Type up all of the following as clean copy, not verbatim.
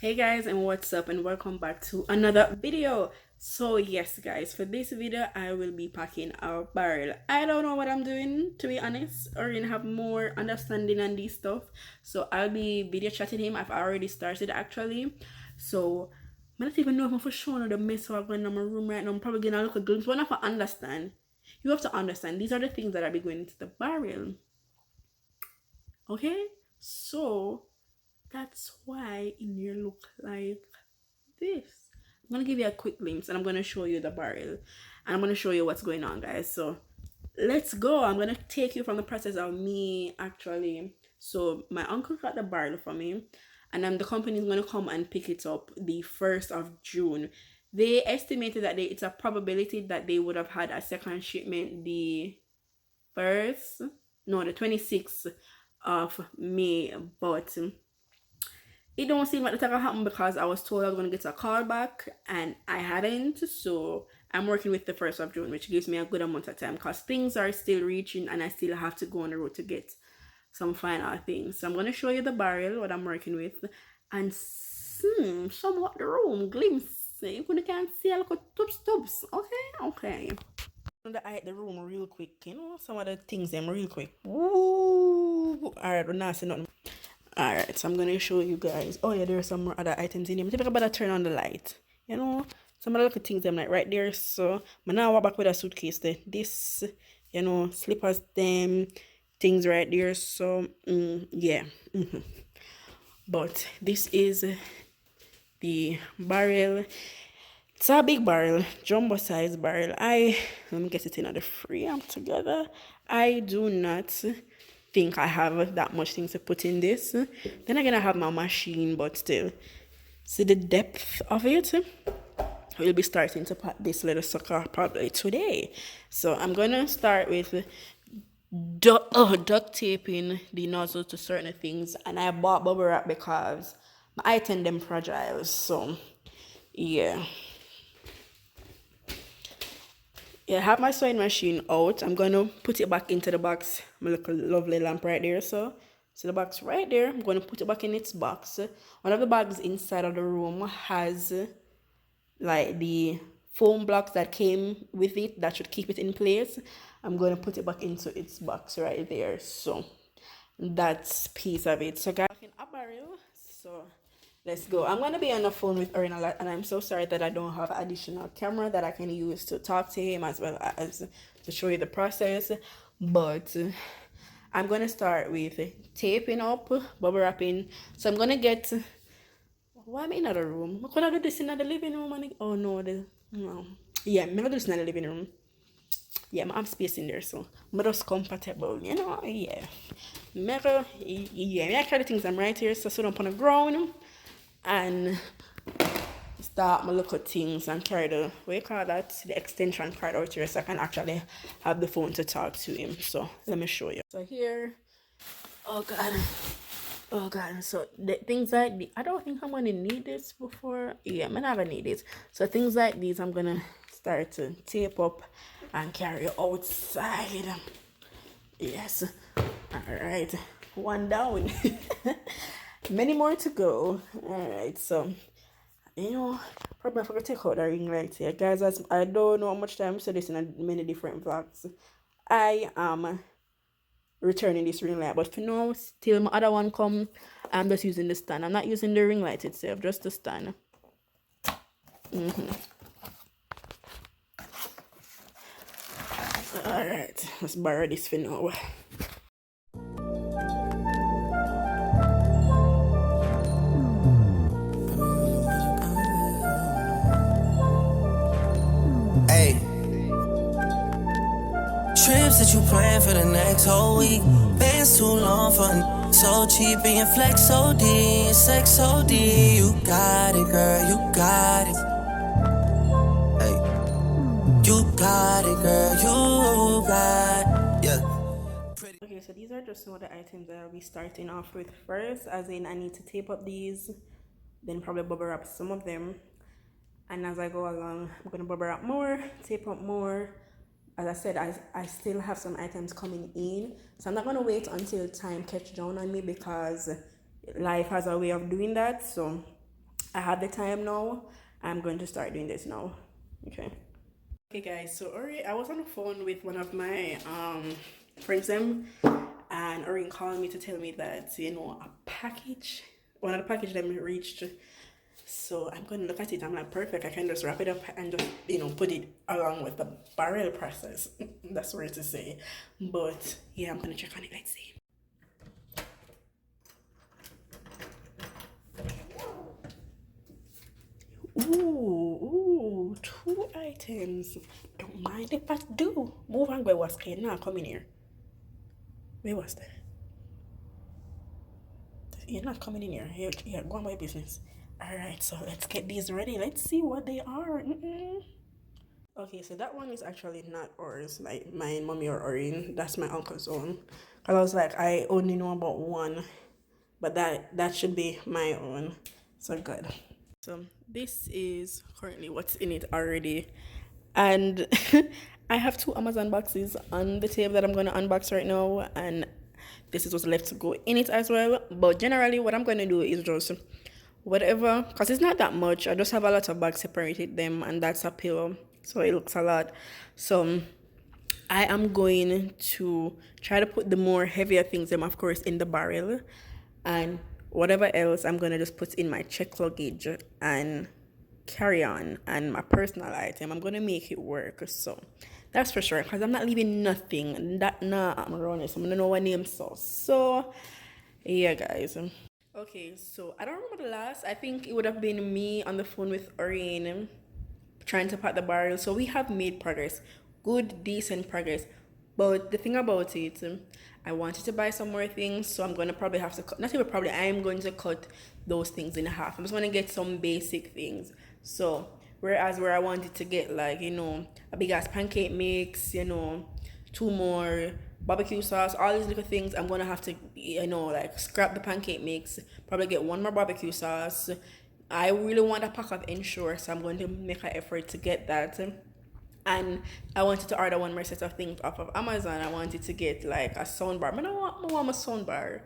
Hey guys, and what's up, and welcome back to another video. So yes guys, for this video I will be packing a barrel. I don't know what I'm doing, to be honest, or have more understanding on this stuff, so I'll be video chatting him. I've already started actually, so I don't even know if I'm for sure the mess I'm going in my room right now. I'm probably gonna look a glimpse. But if I understand, you have to understand these are the things that I'll be going into the barrel. Okay, so that's why in here look like this. I'm gonna give you a quick glimpse and I'm gonna show you the barrel and I'm gonna show you what's going on, guys. So let's go. I'm gonna take you from the process of me actually. So my uncle got the barrel for me, and then the company is gonna come and pick it up the 1st of June. They estimated that it's a probability that they would have had a second shipment the first, no, the 26th of May, but it don't seem like it's gonna happen because I was told I was gonna get a call back and I hadn't. So I'm working with the 1st of June, which gives me a good amount of time because things are still reaching and I still have to go on the road to get some final things. So I'm gonna show you the barrel, what I'm working with, and somewhat the room glimpse. You can't see a little tubs. Okay. The room real quick, some of the things them real quick. Woo! Alright, we're not saying nothing. Alright, so I'm gonna show you guys. Oh yeah, there are some more other items in here. I better turn on the light. Some of the little things them like right there. So I'm now walk back with a suitcase there. This, slippers them, things right there. So yeah. But this is the barrel. It's a big barrel, jumbo size barrel. Let me get it in the frame together. I do not think I have that much things to put in this. Then again, I have my machine, but still. See the depth of it? We'll be starting to pack this little sucker probably today. So I'm gonna start with duct taping the nozzle to certain things, and I bought bubble wrap because my item them fragile. So yeah. Yeah, I have my sewing machine out. I'm gonna put it back into the box. My little lovely lamp right there. So the box right there. I'm gonna put it back in its box. One of the bags inside of the room has like the foam blocks that came with it that should keep it in place. I'm gonna put it back into its box right there. So that's piece of it. So guys, in a barrel. So let's go. I'm gonna be on the phone with Orain a lot, and I'm so sorry that I don't have additional camera that I can use to talk to him as well as to show you the process. But I'm gonna start with taping up, bubble wrapping. So I'm gonna get. Why am I in another room? Could I do this in the living room? Oh no, no. Yeah, I'm gonna do this in the living room. Yeah, I have space in there, so I'm just comfortable, yeah. I carry things I'm right here, so sit up on the ground and start my little things and carry the extension card out here so I can actually have the phone to talk to him. So let me show you. So here, oh god, so the things like I don't think I'm gonna need this before. Yeah, I'm never need it. So things like these I'm gonna start to tape up and carry outside. Yes. Alright, one down. Many more to go. Alright, so probably I forgot to take out the ring light here. Guys, as I don't know how much time I said this in many different vlogs. I am returning this ring light, but for now, till my other one come, I'm just using the stand. I'm not using the ring light itself, just the stand. Alright, let's borrow this for now. Hey, trips that you plan for the next whole week. Bands too long for so cheap and your flex OD and sex OD. You got it, girl, you got it. Hey, you got it, girl, you got it. Yeah. Okay, so these are just some of the items that I'll be starting off with first, as in I need to tape up these, then probably bubble wrap some of them, and as I go along I'm gonna bubble wrap more, tape up more. As I said, I still have some items coming in, so I'm not gonna wait until time catch down on me because life has a way of doing that. So I have the time now. I'm going to start doing this now. Okay guys, so Ori, I was on the phone with one of my friends them, and Orain called me to tell me that a package, one of the package them reached. So I'm going to look at it. I'm like, perfect. I can just wrap it up and just put it along with the barrel process. That's weird to say, but yeah, I'm gonna check on it. Let's see. Ooh, 2 items. Don't mind if I do. Move on, where was Ken? Now come in here. Where was that? You're not coming in here. You're going my business. Alright, so let's get these ready. Let's see what they are. Okay, so that one is actually not ours, like my mommy or Orain. That's my uncle's own. Cause I was like, I only know about one, but that should be my own. So good. So this is currently what's in it already, and I have 2 Amazon boxes on the table that I'm gonna unbox right now, and this is what's left to go in it as well. But generally, what I'm gonna do is just whatever, because it's not that much. I just have a lot of bags separated them, and that's a pillow, so it looks a lot. So I am going to try to put the more heavier things, them of course, in the barrel, and whatever else I'm gonna just put in my check luggage and carry on, and my personal item. I'm gonna make it work. So that's for sure, because I'm not leaving nothing. I'm around it. So I'm gonna know what name so yeah, guys. Okay, so I don't remember the last. I think it would have been me on the phone with Orain trying to pack the barrel. So we have made progress, good, decent progress. But the thing about it, I wanted to buy some more things, so I'm gonna probably have to cut. Not even probably. I am going to cut those things in half. I'm just gonna get some basic things. So whereas where I wanted to get like a big ass pancake mix, 2 more barbecue sauce, all these little things, I'm gonna have to like scrap the pancake mix, probably get 1 more barbecue sauce. I really want a pack of Ensure, so I'm going to make an effort to get that. And I wanted to order 1 more set of things off of Amazon. I wanted to get like a sound bar. I want my sound bar.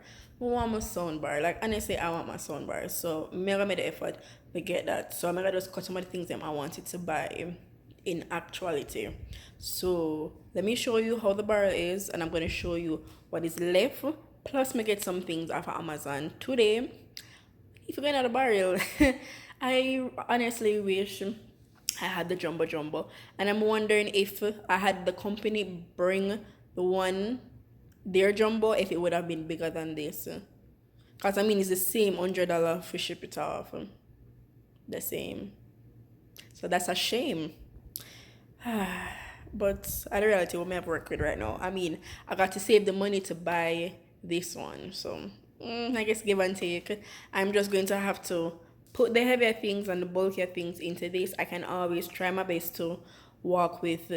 Like honestly, I want my sound bar. So I'm gonna make the effort to get that. So I'm gonna just cut some of the things that I wanted to buy in actuality. So let me show you how the barrel is, and I'm gonna show you what is left. Plus, me get some things off of Amazon today. If you're going to the barrel, I honestly wish I had the jumbo, and I'm wondering if I had the company bring their jumbo, if it would have been bigger than this. Because I mean, it's the same $100 for ship it off. The same. So that's a shame. But at the reality, what I have work with right now, I mean, I got to save the money to buy this one. So I guess give and take. I'm just going to have to put the heavier things and the bulkier things into this. I can always try my best to walk with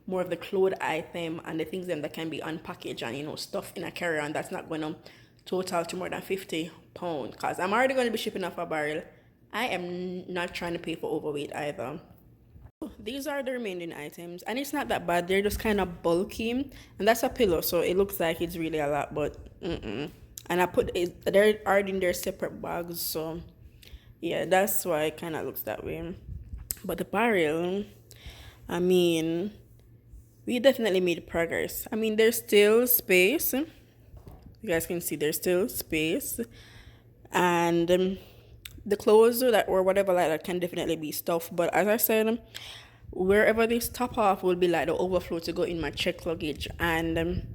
more of the clothes item and the things that can be unpackaged and stuff in a carry-on that's not going to total to more than 50 pounds, because I'm already going to be shipping off a barrel. I am not trying to pay for overweight either. These are the remaining items, and it's not that bad. They're just kind of bulky, and that's a pillow, so it looks like it's really a lot, but and I put it, they're already in their separate bags, so yeah, that's why it kind of looks that way. But the barrel, I mean, we definitely made progress. I mean, there's still space. You guys can see there's still space, and the clothes that or whatever like that can definitely be stuffed. But as I said, wherever this top off will be like the overflow to go in my check luggage, and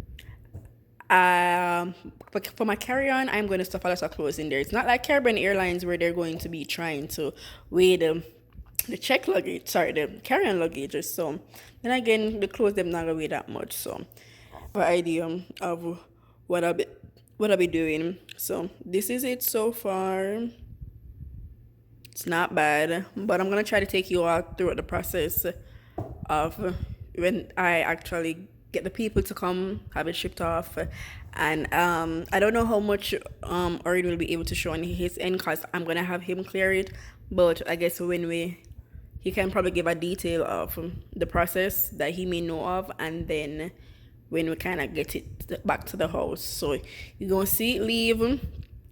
for my carry-on, I'm going to stuff a lot of clothes in there. It's not like Caribbean Airlines where they're going to be trying to weigh the check luggage, sorry, the carry-on luggage. So then again, the clothes them not gonna weigh that much. So the idea of what I'll be doing. So this is it so far. It's not bad, but I'm gonna try to take you all through the process of when I actually get the people to come have it shipped off. And I don't know how much Orain will be able to show on his end, because I'm gonna have him clear it. But I guess he can probably give a detail of the process that he may know of, and then when we kind of get it back to the house. So you're gonna see it leave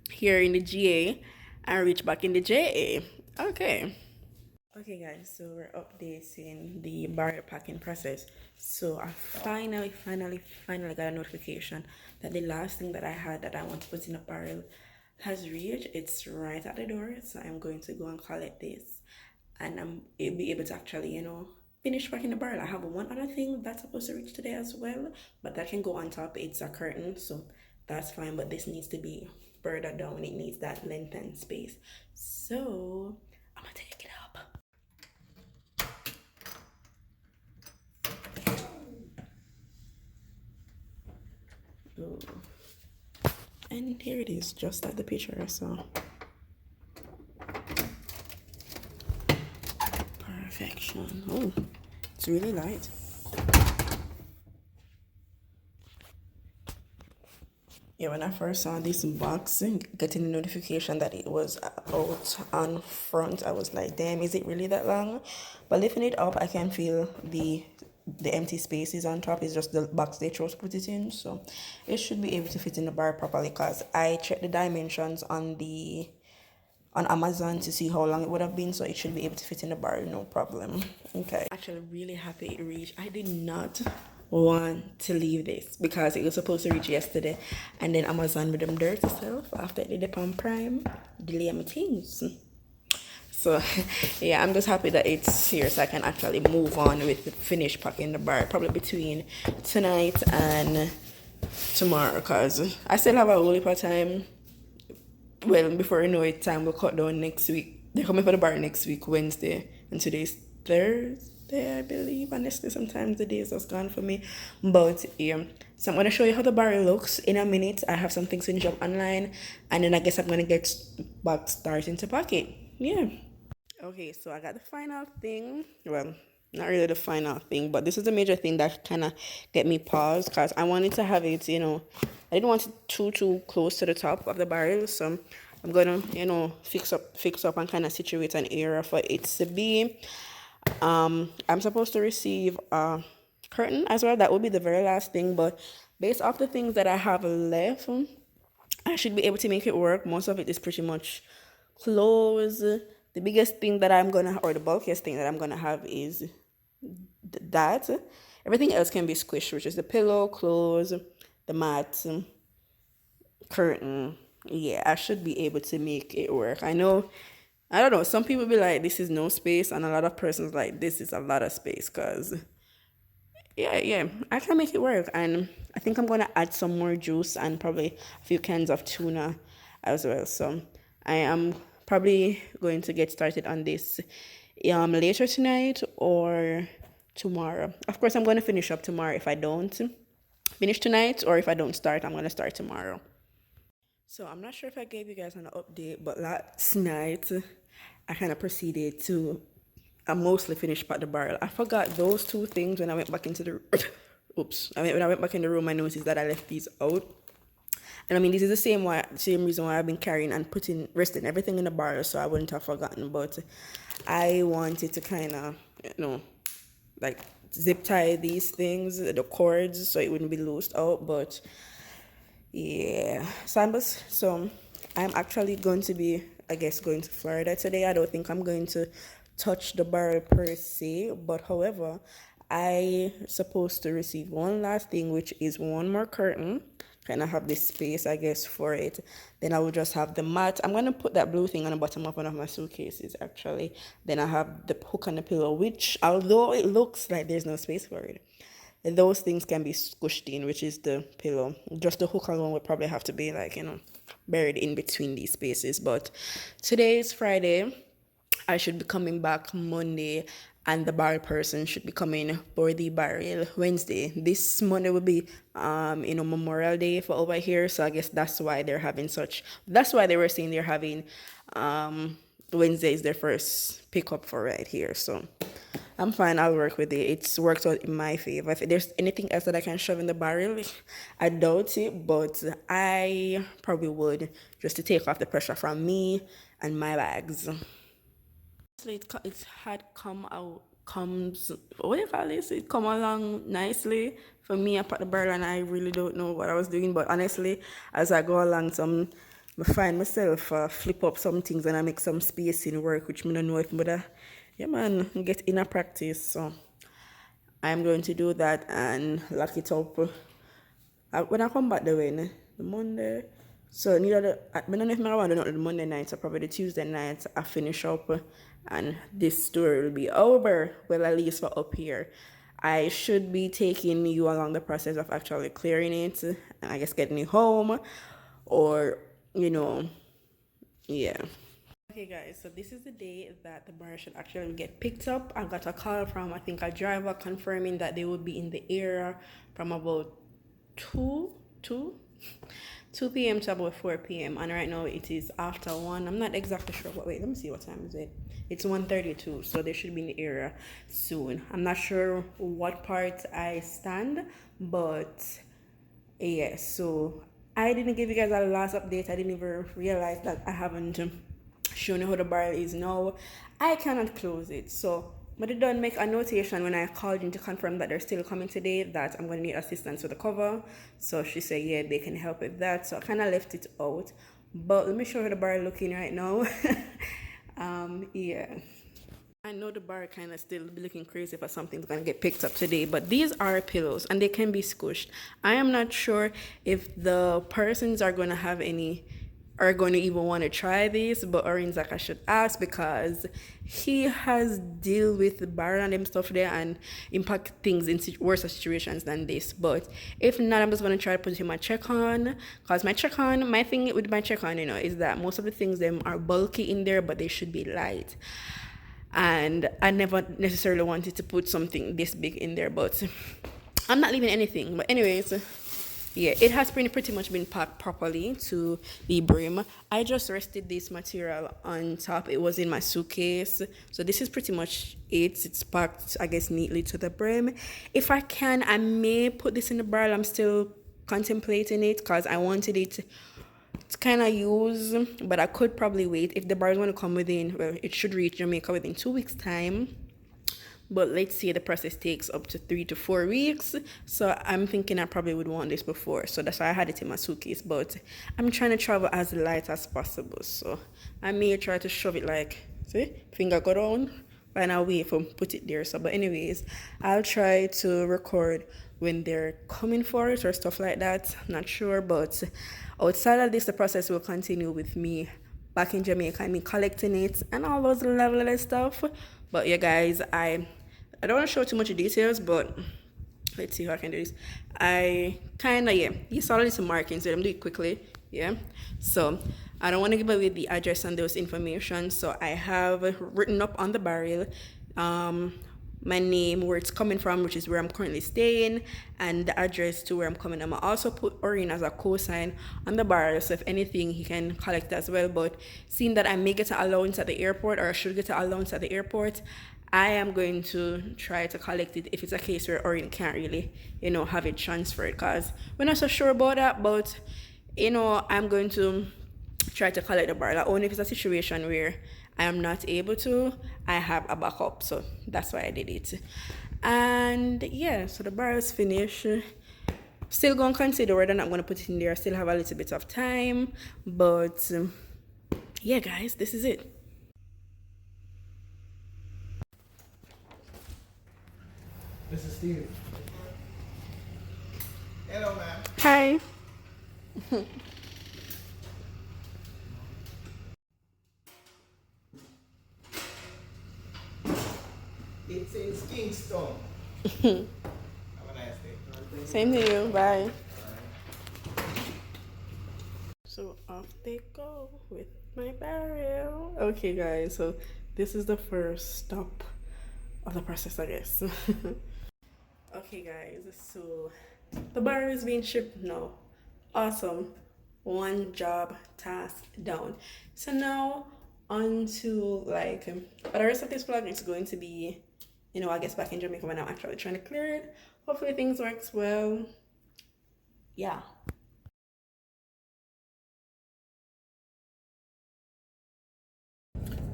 here in the GA and reach back in the JA. Okay. Okay guys, so we're updating the barrel packing process. So I finally got a notification that the last thing that I had that I want to put in a barrel has reached. It's right at the door. So I'm going to go and collect this, and I'll be able to actually, finish packing the barrel. I have one other thing that's supposed to reach today as well, but that can go on top. It's a curtain, so that's fine, but this needs to be further down. It needs that length and space. So I'm gonna take it up. Ooh. And here it is, just like the picture I saw. Perfection. Oh, it's really light. Yeah, when I first saw this box, getting the notification that it was out on front, I was like, damn, is it really that long? But lifting it up, I can feel the empty spaces on top. Is just the box they chose to put it in, so it should be able to fit in the bar properly, because I checked the dimensions on Amazon to see how long it would have been, so it should be able to fit in the bar, no problem. Okay, actually really happy it reached. I did not want to leave this because it was supposed to reach yesterday, and then Amazon with them dirty self after it did it on Prime delay my things. So yeah, I'm just happy that it's here so I can actually move on with the finish packing the bar probably between tonight and tomorrow, because I still have a whole heap of time. Well, before I know it, time will cut down next week. They're coming for the bar next week, Wednesday, and today's Thursday, I believe. Honestly, sometimes the days just gone for me. But yeah, so I'm gonna show you how the bar looks in a minute. I have some things to up online, and then I guess I'm gonna get back starting to pack it. Yeah. Okay, so I got the final thing. Well, not really the final thing, but this is the major thing that kind of get me paused, because I wanted to have it, I didn't want it too close to the top of the barrel, so I'm gonna, fix up and kind of situate an area for it to be. I'm supposed to receive a curtain as well. That would be the very last thing, but based off the things that I have left, I should be able to make it work. Most of it is pretty much closed. The biggest thing that or the bulkiest thing that I'm gonna have is that. Everything else can be squished, which is the pillow, clothes, the mat, curtain. Yeah, I should be able to make it work. I don't know, some people be like, this is no space, and a lot of persons like, this is a lot of space, because yeah, I can make it work. And I think I'm gonna add some more juice and probably a few cans of tuna as well. So I am probably going to get started on this later tonight or tomorrow. Of course, I'm going to finish up tomorrow if I don't finish tonight, or if I don't start, I'm going to start tomorrow. So I'm not sure if I gave you guys an update, but last night I kind of proceeded to I mostly finished pack the barrel. I forgot those two things when I went back into the oops. When I went back in the room, I noticed that I left these out. And I mean, this is the same reason why I've been carrying and resting everything in the barrel, so I wouldn't have forgotten. But I wanted to kind of, like zip tie these things, the cords, so it wouldn't be loosed out. But yeah, Sambas. So I'm actually going to be, I guess, going to Florida today. I don't think I'm going to touch the barrel per se, but however, I supposed to receive one last thing, which is one more curtain. Kind of have this space, I guess, for it. Then I will just have the mat. I'm gonna put that blue thing on the bottom of one of my suitcases, actually. Then I have the hook on the pillow, which, although it looks like there's no space for it, those things can be squished in, which is the pillow. Just the hook alone would probably have to be like, buried in between these spaces. But today is Friday. I should be coming back Monday, and the barrel person should be coming for the barrel Wednesday. This Monday will be Memorial Day for over here, so I guess that's why they were saying they're having Wednesday is their first pickup for right here. So I'm fine, I'll work with it. It's worked out in my favor. If there's anything else that I can shove in the barrel, I doubt it, but I probably would, just to take off the pressure from me and my bags. It had what do you call this? It come along nicely for me. I put the barrel and I really don't know what I was doing, but honestly, as I go along, some I find myself flip up some things and I make some space in work, which I don't know if I'm yeah man, get in a practice. So I'm going to do that and lock it up. When I come back the way, the Monday. So neither I don't know if I want to do the Monday night or probably the Tuesday night I finish up and this story will be over. Well, at least for up here. I should be taking you along the process of actually clearing it and I guess getting it home or yeah. Okay guys, so this is the day that the bar should actually get picked up. I got a call from I think a driver confirming that they would be in the area from about 2 p.m. to about 4 p.m. and right now it is after 1. I'm not exactly sure, but wait, let me see what time is it. It's 1:32, so they should be in the area soon. I'm not sure what part I stand, but yeah, so I didn't give you guys a last update. I didn't even realize that I haven't shown you how the barrel is now. I cannot close it, so but it done make a notation when I called in to confirm that they're still coming today that I'm going to need assistance with the cover. So she said yeah, they can help with that, so I kind of left it out. But let me show you the barrel looking right now. Yeah, I know the bar kind of still be looking crazy if something's going to get picked up today, but these are pillows and they can be squished. I am not sure if the persons are going to have any are going to even want to try this, but Orain's like I should ask because he has deal with the bar and them stuff there and impact things in worse situations than this. But if not, I'm just going to try to put him a check on because my thing with my check on, is that most of the things them are bulky in there, but they should be light. And I never necessarily wanted to put something this big in there, but I'm not leaving anything. But anyways, yeah, it has pretty much been packed properly to the brim. I just rested this material on top. It was in my suitcase. So this is pretty much it. It's packed, I guess, neatly to the brim. If I can, I may put this in the barrel. I'm still contemplating it because I wanted it to kind of use, but I could probably wait. If the bar is going to come within, well, it should reach Jamaica within 2 weeks' time. But let's say the process takes up to 3 to 4 weeks. So I'm thinking I probably would want this before. So that's why I had it in my suitcase. But I'm trying to travel as light as possible. So I may try to shove it like, see, finger go down, find a way for put it there. So, but anyways, I'll try to record when they're coming for it or stuff like that. Not sure, but outside of this, the process will continue with me back in Jamaica. I mean, collecting it and all those lovely stuff. But yeah, guys, I don't want to show too much details, but let's see how I can do this. I kind of, yeah, you saw little markings, so I'm doing it quickly, yeah. So I don't want to give away the address and those information, so I have written up on the barrel my name, where it's coming from, which is where I'm currently staying, and the address to where I'm coming. I'm also put Orain as a cosign on the barrel, so if anything, he can collect as well. But seeing that I may get an allowance at the airport, or I should get an allowance at the airport, I am going to try to collect it if it's a case where Orain can't really, have it transferred, because we're not so sure about that. But, I'm going to try to collect the barrel. Only if it's a situation where I am not able to, I have a backup. So that's why I did it. And yeah, so the barrel is finished. Still going to consider whether I'm going to put it in there. I still have a little bit of time. But yeah, guys, this is it. This is Steve. Hello, ma'am. Hi. It's in Kingston. Have a nice day. Same to you. Bye. So off they go with my barrel. Okay, guys. So this is the first stop of the process, I guess. Okay, guys. So the barrel is being shipped now. Awesome. One job task down. So now on to but the rest of this vlog is going to be, I guess back in Jamaica when I'm actually trying to clear it. Hopefully things works well. Yeah.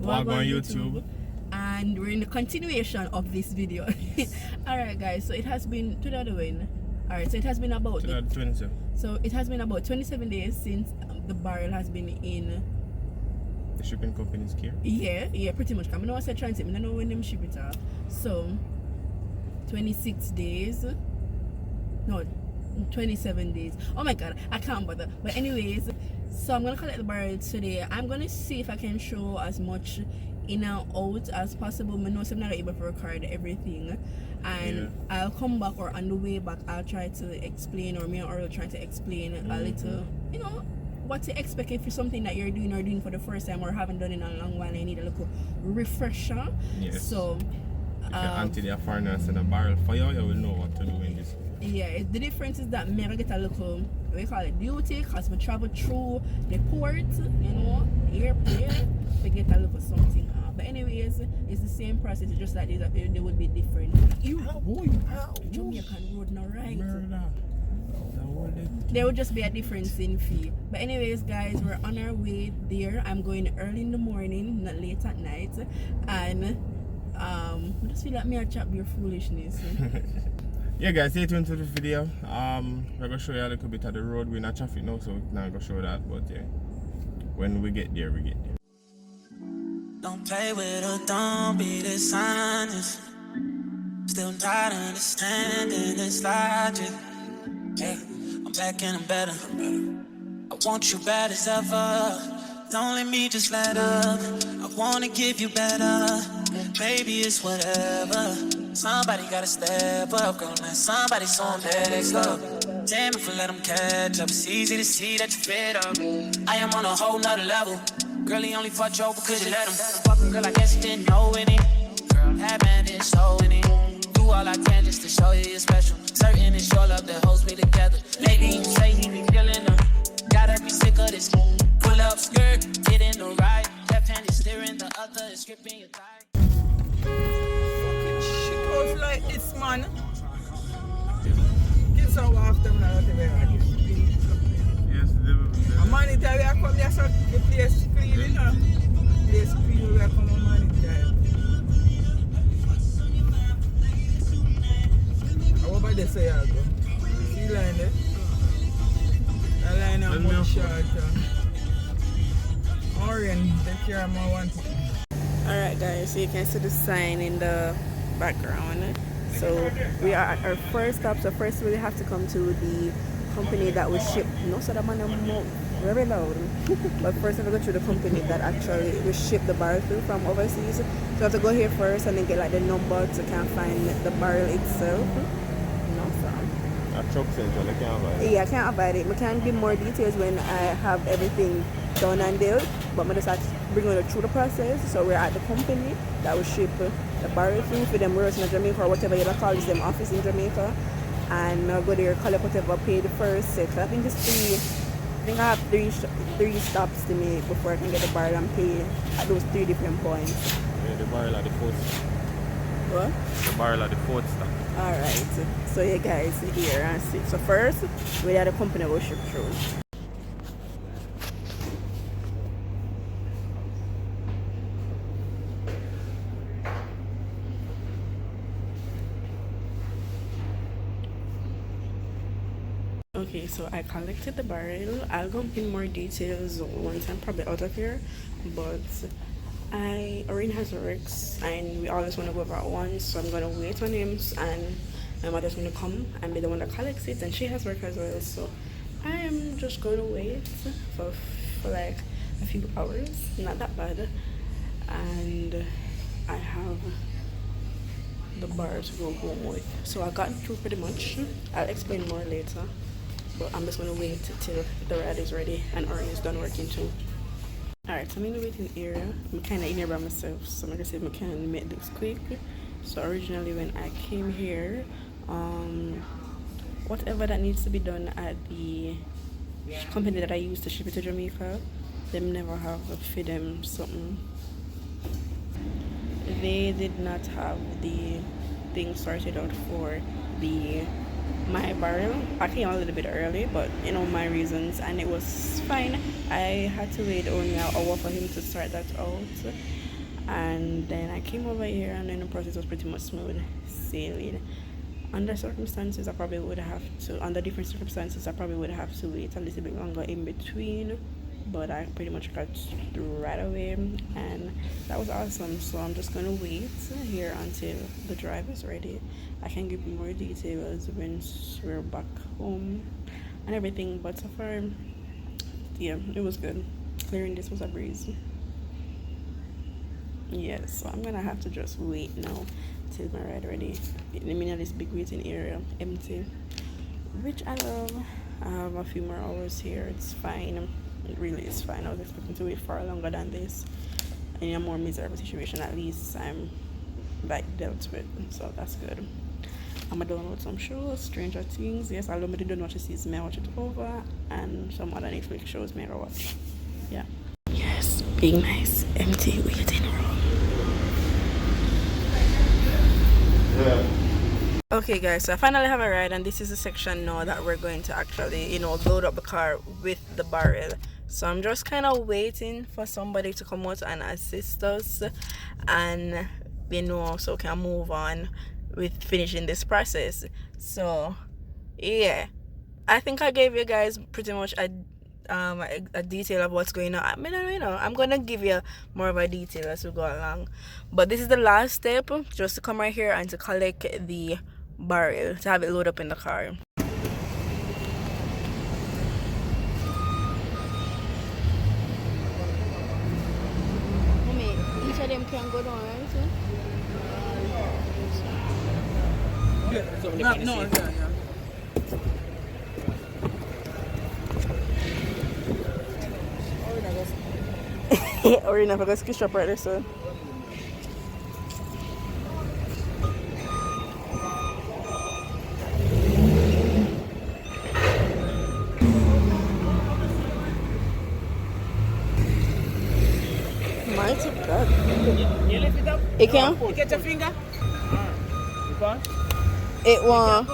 Log on YouTube. And we're in the continuation of this video. Alright guys, so it has been to the other way. Alright, so it has been about 27. so it has been about 27 days since the barrel has been in. The shipping company's care? Yeah, pretty much. I know I said transit, I don't know when them ship it off. So 26 days. No, 27 days. Oh my god, I can't bother. But anyways, so I'm gonna collect the barrel today. I'm gonna see if I can show as much in and out as possible. I know I'm not able to record everything, and I'll come back, or on the way back I'll try to explain, or me and Orain trying to explain a little, you know, what to expect if it's something that you're doing for the first time or haven't done in a long while and you need a little refresher. Yes. So if you're anti the foreigners in a barrel for you, you will know what to do in this. Yeah, the difference is that me I get a little, what we call it, duty, because we travel through the port, you know, the airplane, we get a little something. But anyways, it's the same process, it's just that they would be different. Jamaican road, no right. There would just be a difference in fee. But anyways, guys, we're on our way there. I'm going early in the morning, not late at night. And I just feel like me a chat your foolishness. Yeah guys, stay tuned to the video. We're gonna show you a little bit of the road. We're in a traffic now, so we're not gonna show that, but yeah. When we get there, we get there. Don't play with her, don't be dishonest. Still not understanding this logic. Hey, I'm back and I'm better. I want you bad as ever. Don't let me just let up. I wanna give you better. Baby, it's whatever. Somebody gotta step up, girl. Now somebody's on next up. Damn if I let them catch up. It's easy to see that you're fed up. I am on a whole nother level. Girl, he only fucked you over cause you let him. Fucking girl, I guess you didn't know any. Girl, that man didn't show any. Do all I can just to show you you're special. Certain it's your love that holds me together. Lately you say he be killing them. Gotta be sick of this. Pull up skirt, get in the ride. Left hand is steering, the other is gripping your thigh. Fucking shit goes like this, man. Get some after me, whatever. Yes, A monitor, we are come there, so the place clean, you know. The place clean, we are come on monitor. How about this say, I go? See the line there? The line is much shorter. Orain, take care of my one. Alright guys, so you can see the sign in the background. So we are at our first stop. So first we have to come to the company that will ship. No, so that man very loud. But first we have to go to the company that actually will ship the barrel through from overseas. So we have to go here first and then get like the number to can find the barrel itself. No, so a truck center, I can't buy it. yeah, I can't abide it. I can give more details when I have everything done and dealt. But I just have to bring it through the process. So we're at the company that will ship the barrel through for them works in Jamaica or whatever you call this, them office in Jamaica. And I'll go there, collect whatever, pay the first 6. I think it's 3. I think I have three stops to make before I can get the barrel and pay at those 3 different points. Yeah, the barrel at the fourth. What? The barrel at the fourth stop. Alright. So you guys here and see. So first, we are the company will ship through. Okay, so I collected the barrel. I'll go in more details once I'm probably out of here. But Orain has works and we always want to go over at once, so I'm gonna wait on him and my mother's gonna come and be the one that collects it, and she has work as well. So I am just gonna wait for like a few hours, not that bad, and I have the bar to go home with. So I got through pretty much. I'll explain more later. But I'm just gonna wait till the ride is ready and Orain is done working too. Alright, so I'm in the waiting area. I'm kinda in here by myself, so like I said, I can make this quick. So originally when I came here, whatever that needs to be done at the company that I used to ship it to Jamaica, them never have for them something. They did not have the thing sorted out for my barrel. I came a little bit early, but you know my reasons, and it was fine. I had to wait only an hour for him to sort that out, and then I came over here and then the process was pretty much smooth sailing. under circumstances, I probably would have to, under different circumstances, I probably would have to wait a little bit longer in between, but I pretty much got through right away, and that was awesome. So I'm just gonna wait here until the drive is ready. I can give you more details once we're back home and everything, but so far, yeah, it was good. Clearing this was a breeze. Yes, so I'm gonna have to just wait now till my ride ready. I mean, this big waiting area empty, which I love. I have a few more hours here. It's fine. It really is fine. I was expecting to wait far longer than this. In a more miserable situation, at least I'm like dealt with, so that's good. I'm gonna download some shows, Stranger Things. Yes, I love me to don't watch the season, may I watch it over, and some other Netflix shows may I watch. Yeah. Yes, being nice, empty waiting room. Yeah. Okay guys, so I finally have a ride, and this is the section now that we're going to actually, load up the car with the barrel. So I'm just kind of waiting for somebody to come out and assist us, and so we can move on with finishing this process. So yeah, I think I gave you guys pretty much a detail of what's going on. I mean, I'm gonna give you more of a detail as we go along, but this is the last step, just to come right here and to collect the barrel, to have it load up in the car. Each of them can go down, right? No, yeah. Orain, I forgot to shop right there, so. Mighty God. You lift it up? It can? You get your finger? It won't.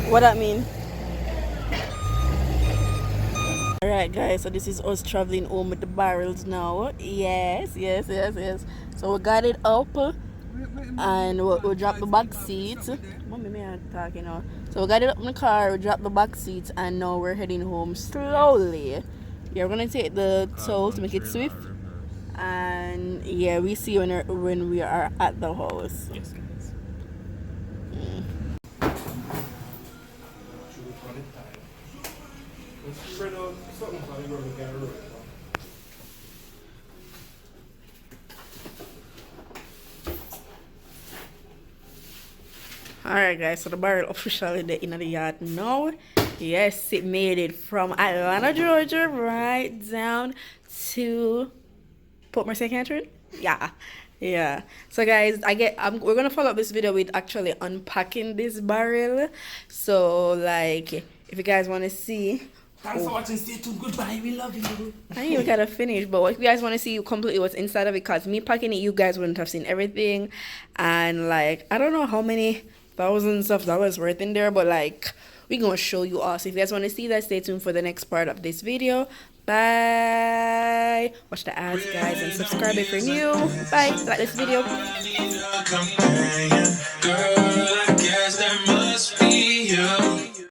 What that mean? Alright guys, so this is us traveling home with the barrels now. Yes. So we got it up, and we'll drop the back seat. Mommy, me are talking now. So we got it up in the car, we dropped the back seat, and now we're heading home slowly. Yeah, we're gonna take the toll to make it swift. And yeah, we see you when we are at the house. Yes, guys. Alright guys, so the barrel officially in the yard now. Yes, it made it from Atlanta, Georgia, right down to Port Mercy, Catherine. Yeah. So guys, we're gonna follow up this video with actually unpacking this barrel. So like, if you guys want to see. Thanks for watching. Stay tuned. Goodbye. We love you. I ain't even gotta finish, but if you guys want to see completely what's inside of it, because me packing it, you guys wouldn't have seen everything, and like I don't know how many thousands of dollars worth in there, but like we're gonna show you all. So if you guys want to see that, stay tuned for the next part of this video. Bye. Watch the ads, guys, and subscribe if you're new. Bye. Like this video.